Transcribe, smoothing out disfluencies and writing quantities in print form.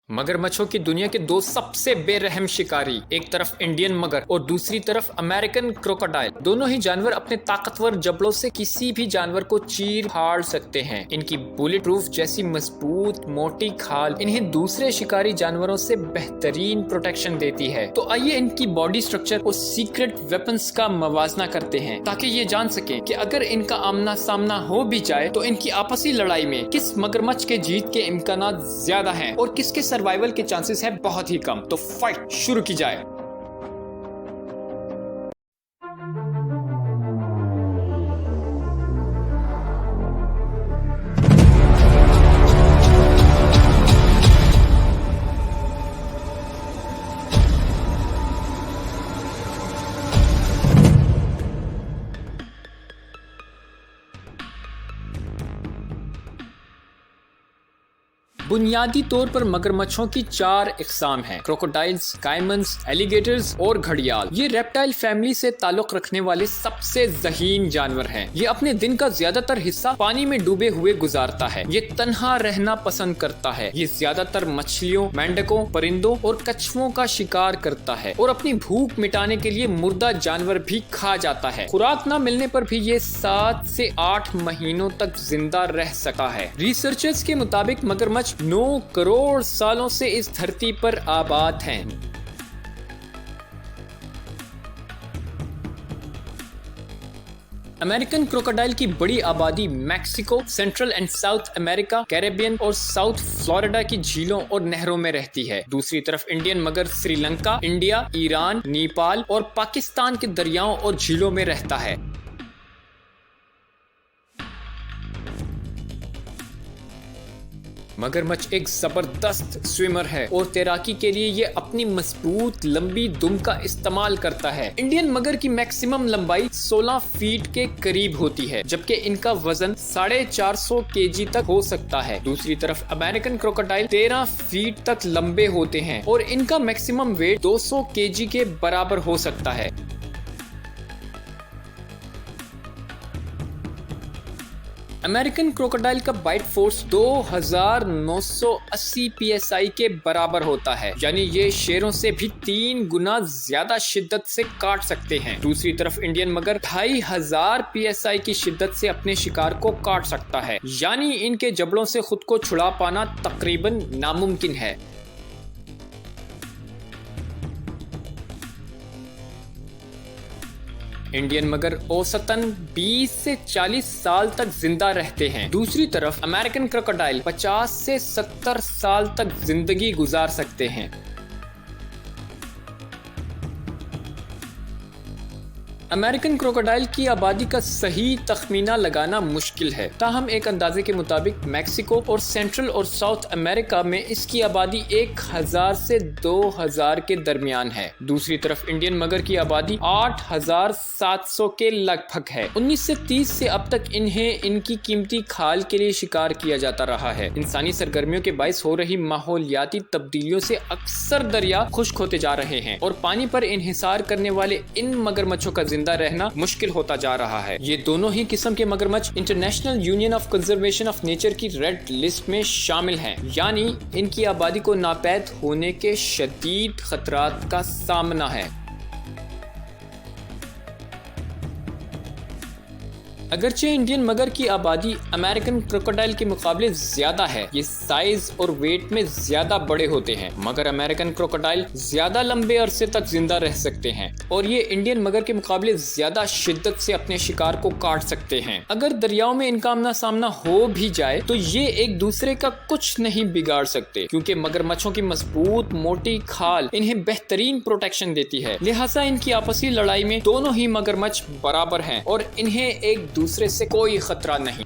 मगरमच्छों की दुनिया के दो सबसे बेरहम शिकारी, एक तरफ इंडियन मगर और दूसरी तरफ अमेरिकन क्रोकोडाइल। दोनों ही जानवर अपने ताकतवर जबड़ों से किसी भी जानवर को चीर फाड़ सकते हैं। इनकी बुलेट प्रूफ जैसी मजबूत मोटी खाल इन्हें दूसरे शिकारी जानवरों से बेहतरीन प्रोटेक्शन देती है। तो आइए इनकी बॉडी स्ट्रक्चर और सीक्रेट वेपन्स का मवाजना करते हैं ताकि ये जान सके कि अगर इनका आमना सामना हो भी जाए तो इनकी आपसी लड़ाई में किस मगरमच्छ के जीत के इम्कानात ज्यादा हैं और किसके सर्वाइवल के चांसेस है बहुत ही कम। तो फाइट शुरू की जाए। बुनियादी तौर पर मगरमच्छों की चार इकसाम हैं: क्रोकोडाइल्स, काइमन्स, एलिगेटर्स और घड़ियाल। ये रेप्टाइल फैमिली से ताल्लुक रखने वाले सबसे ज़हीन जानवर हैं। ये अपने दिन का ज्यादातर हिस्सा पानी में डूबे हुए गुजारता है। ये तन्हा रहना पसंद करता है। ये ज्यादातर मछलियों, मेंढकों, परिंदों और कछुओं का शिकार करता है और अपनी भूख मिटाने के लिए मुर्दा जानवर भी खा जाता है। खुराक न मिलने पर भी ये 7 से 8 महीनों तक जिंदा रह सकता है। रिसर्चर्स के मुताबिक मगरमच्छ 9 करोड़ सालों से इस धरती पर आबाद हैं। अमेरिकन क्रोकोडाइल की बड़ी आबादी Mexico, central and south America, Caribbean और साउथ फ्लोरिडा की झीलों और नहरों में रहती है। दूसरी तरफ इंडियन मगर श्रीलंका, इंडिया, ईरान, नेपाल और पाकिस्तान के दरियाओं और झीलों में रहता है। मगरमच्छ एक जबरदस्त स्विमर है और तैराकी के लिए ये अपनी मजबूत लंबी दुम का इस्तेमाल करता है। इंडियन मगर की मैक्सिमम लंबाई 16 फीट के करीब होती है, जबकि इनका वजन 450 केजी तक हो सकता है। दूसरी तरफ अमेरिकन क्रोकोडाइल 13 फीट तक लंबे होते हैं और इनका मैक्सिमम वेट 200 केजी के बराबर हो सकता है। अमेरिकन क्रोकोडाइल का बाइट फोर्स 2980 psi के बराबर होता है, यानी ये शेरों से भी 3 गुना ज्यादा शिद्दत से काट सकते हैं। दूसरी तरफ इंडियन मगर 2500 psi की शिद्दत से अपने शिकार को काट सकता है, यानी इनके जबड़ों से खुद को छुड़ा पाना तकरीबन नामुमकिन है। इंडियन मगर औसतन 20 से 40 साल तक जिंदा रहते हैं। दूसरी तरफ अमेरिकन क्रोकोडाइल 50 से 70 साल तक जिंदगी गुजार सकते हैं। अमेरिकन क्रोकोडाइल की आबादी का सही तखमीना लगाना मुश्किल है, ताहम एक अंदाजे के मुताबिक मैक्सिको और सेंट्रल और साउथ अमेरिका में इसकी आबादी 1000 से 2000 के दरमियान है। दूसरी तरफ इंडियन मगर की आबादी 8700 के लगभग है। 1930 से अब तक इन्हें इनकी कीमती खाल के लिए शिकार किया जाता रहा है। इंसानी सरगर्मियों के बाइस हो रही माहौलियाती तब्दीलियों से अक्सर दरिया खुश्क होते जा रहे हैं और पानी पर इन्हिसार करने वाले इन मगरमच्छों का जिंदा रहना मुश्किल होता जा रहा है। ये दोनों ही किस्म के मगरमच्छ international union of conservation of nature की रेड लिस्ट में शामिल हैं, यानी इनकी आबादी को नापैद होने के शदीद खतरात का सामना है। अगरचे इंडियन मगर की आबादी अमेरिकन क्रोकोडाइल के मुकाबले ज्यादा है, ये साइज और वेट में ज्यादा बड़े होते हैं, मगर अमेरिकन क्रोकोडाइल ज्यादा लंबे अरसे तक जिंदा रह सकते हैं और ये इंडियन मगर के मुकाबले ज्यादा शिद्दत से अपने शिकार को काट सकते हैं। अगर दरियाओं में इनका आमना सामना हो भी जाए तो ये एक दूसरे का कुछ नहीं बिगाड़ सकते, क्योंकि मगरमच्छों की मजबूत मोटी खाल इन्हें बेहतरीन प्रोटेक्शन देती है। लिहाजा इनकी आपसी लड़ाई में दोनों ही मगरमच्छ बराबर हैं और इन्हें एक दूसरे से कोई खतरा नहीं।